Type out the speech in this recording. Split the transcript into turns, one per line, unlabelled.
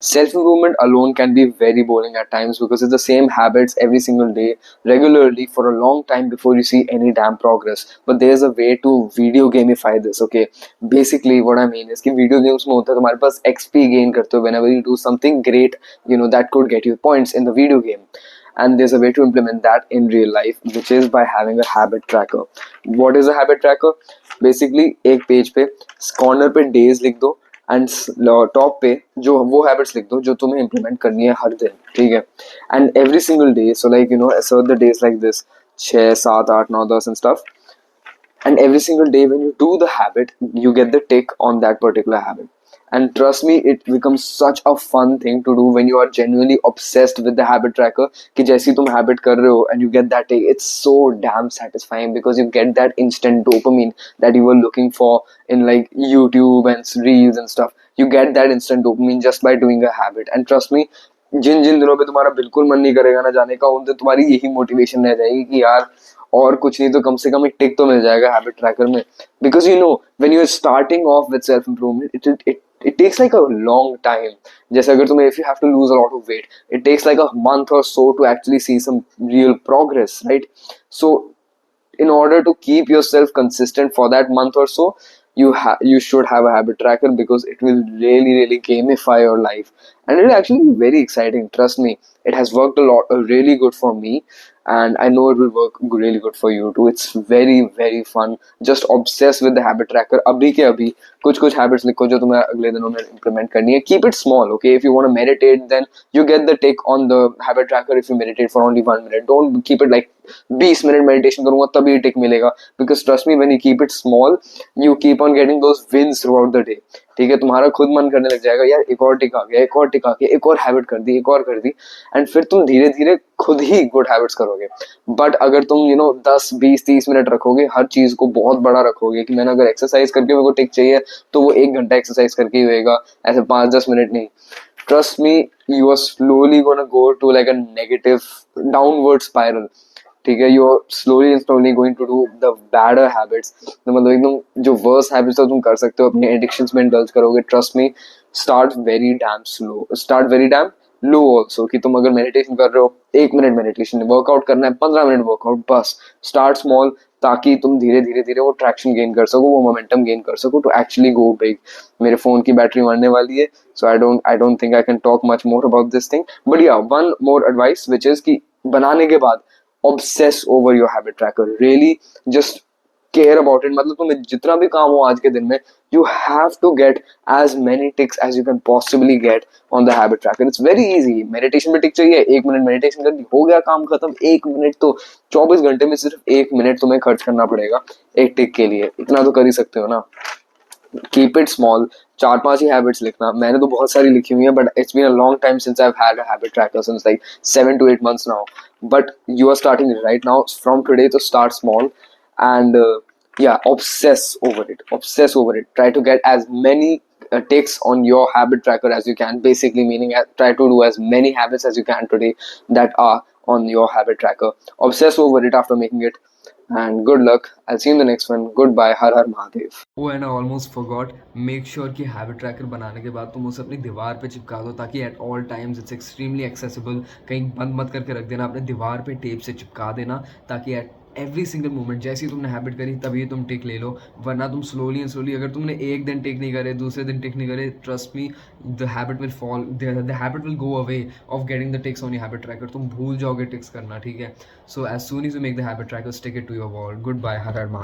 Self improvement alone can be very boring at times because it's the same habits every single day, regularly for a long time before you see any damn progress. But there's a way to video gamify this, okay? Basically, what I mean is कि video games में होता है तुम्हारे पास XP gain करते हो whenever you do something great, that could get you points in the video game. And there's a way to implement that in real life, which is by having a habit tracker. What is a habit tracker? Basically, एक page पे corner पे days लिख दो and top पे जो वो habits लिख दो जो तुम्हें इंप्लीमेंट करनी है हर दिन, ठीक है? And every single day, so like assert the days like this, 6 7 8 9 10 and stuff. And every single day when you do the habit, you get the tick on that particular habit. And trust me, it becomes such a fun thing to do when you are genuinely obsessed with the habit tracker. कि जैसे तुम habit कर रहे हो and you get that tick, it's so damn satisfying because you get that instant dopamine that you were looking for in like YouTube and reels and stuff. You get that instant dopamine just by doing a habit. And trust me, जिन जिन दिनों पे तुम्हारा बिल्कुल मन नहीं करेगा ना जाने का, उन दिन तुम्हारी यही मोटिवेशन रह जाएगी कि यार और कुछ नहीं तो कम से कम एक टिक तो मिल जाएगा हैबिट ट्रैकर में. Because when you are starting off with self improvement, it takes like a long time. जैसे अगर तुम्हें if you have to lose a lot of weight, it takes like a month or so to actually see some real progress, right? So in order to keep yourself consistent for that month or so, you should have a habit tracker because it will really gamify your life, and it will actually be very exciting. Trust me, it has worked a lot, really good for me, and I know it will work really good for you too. It's very fun. Just obsess with the habit tracker. अभी के अभी कुछ habits लिखो जो तुम्हें अगले दिनों में implement करनी है. Keep it small, okay? If you want to meditate, then you get the tick on the habit tracker if you meditate for only 1 minute. Don't keep it like 20 minute meditation करूंगा तभी टिक मिलेगा. Because trust me, when you keep it small, you keep on getting those wins through out the day. ठीक है, तुम्हारा खुद मन करने लग जाएगा यार एक और टिक आ गया, एक और टिक आ गया, एक और हैबिट कर दी, एक और कर दी, एंड फिर तुम धीरे धीरे खुद ही गुड हैबिट्स करोगे. बट अगर तुम 10 20 30 मिनट रखोगे, हर चीज को बहुत बड़ा रखोगे कि मैंने अगर एक्सरसाइज करके मेरे को टिक चाहिए तो वो 1 घंटा एक्सरसाइज करके ही होएगा, ऐसे 5 10 मिनट नहीं. Trust me, you are slowly gonna go to like a negative downward spiral. ठीक है, you are slowly going to do the badder habits. तो मतलब एकदम जो वर्स हैबिट्स तुम कर सकते हो अपने एडिक्शंस में इंडल्ज करोगे. Trust me, start very damn slow, start very damn low also. कि तुम अगर मेडिटेशन कर रहे हो, 1 मिनट मेडिटेशन, वर्कआउट करना है 15 मिनट वर्कआउट, बस स्टार्ट स्मॉल, ताकि तुम धीरे धीरे वो ट्रैक्शन गेन कर सको, वो मोमेंटम गेन कर सको टू एक्चुअली गो बिग. मेरे फोन की बैटरी मरने वाली है, so I don't think I can talk much more about this thing. But yeah, one more advice which is कि बनाने के बाद obsess over your habit tracker. Really just care about it. मतलब तुम्हें जितना भी काम हो आज के दिन में, you have to get as many ticks as you can possibly get on the habit tracker. It's very easy. Meditation में टिक चाहिए, 1 मिनट मेडिटेशन कर दी, हो गया काम खत्म. 1 मिनट तो 24 घंटे में सिर्फ 1 मिनट तुम्हें खर्च करना पड़ेगा एक टिक के लिए. इतना तो कर ही सकते हो ना. Keep it small. 4 5 ही हैबिट्स लिखना. मैंने तो बहुत सारी लिखी हुई है, but it's been a long time since I have had a habit tracker, since like 7 to 8 months now. But you are starting right now from today to start small, and yeah, obsess over it. Try to get as many ticks on your habit tracker as you can. Basically meaning try to do as many habits as you can today that are on your habit tracker. Obsess over it after making it. And good luck. I'll see you in the next one. Goodbye. Har Har Mahadev.
Oh, and I almost forgot. Make sure कि habit tracker बनाने के बाद तुम उसे अपनी दीवार पे चिपका दो, ताकि at all times it's extremely accessible. कहीं बंद मत करके रख देना, अपने दीवार पे टेप से चिपका देना, ताकि एट एवरी सिंगल मोमेंट जैसे ही तुमने हैबिट करी तभी तुम टिक ले लो. वरना तुम स्लोली अगर तुमने एक दिन टिक नहीं करे, दूसरे दिन टिक नहीं करे, trust me, the habit will fall, the habit will go away off getting the ticks on your habit tracker. तुम भूल जाओगे टिक्स करना. ठीक है, so as soon as you make the habit tracker, stick it to your wall. Good bye. Har Har Mahadev.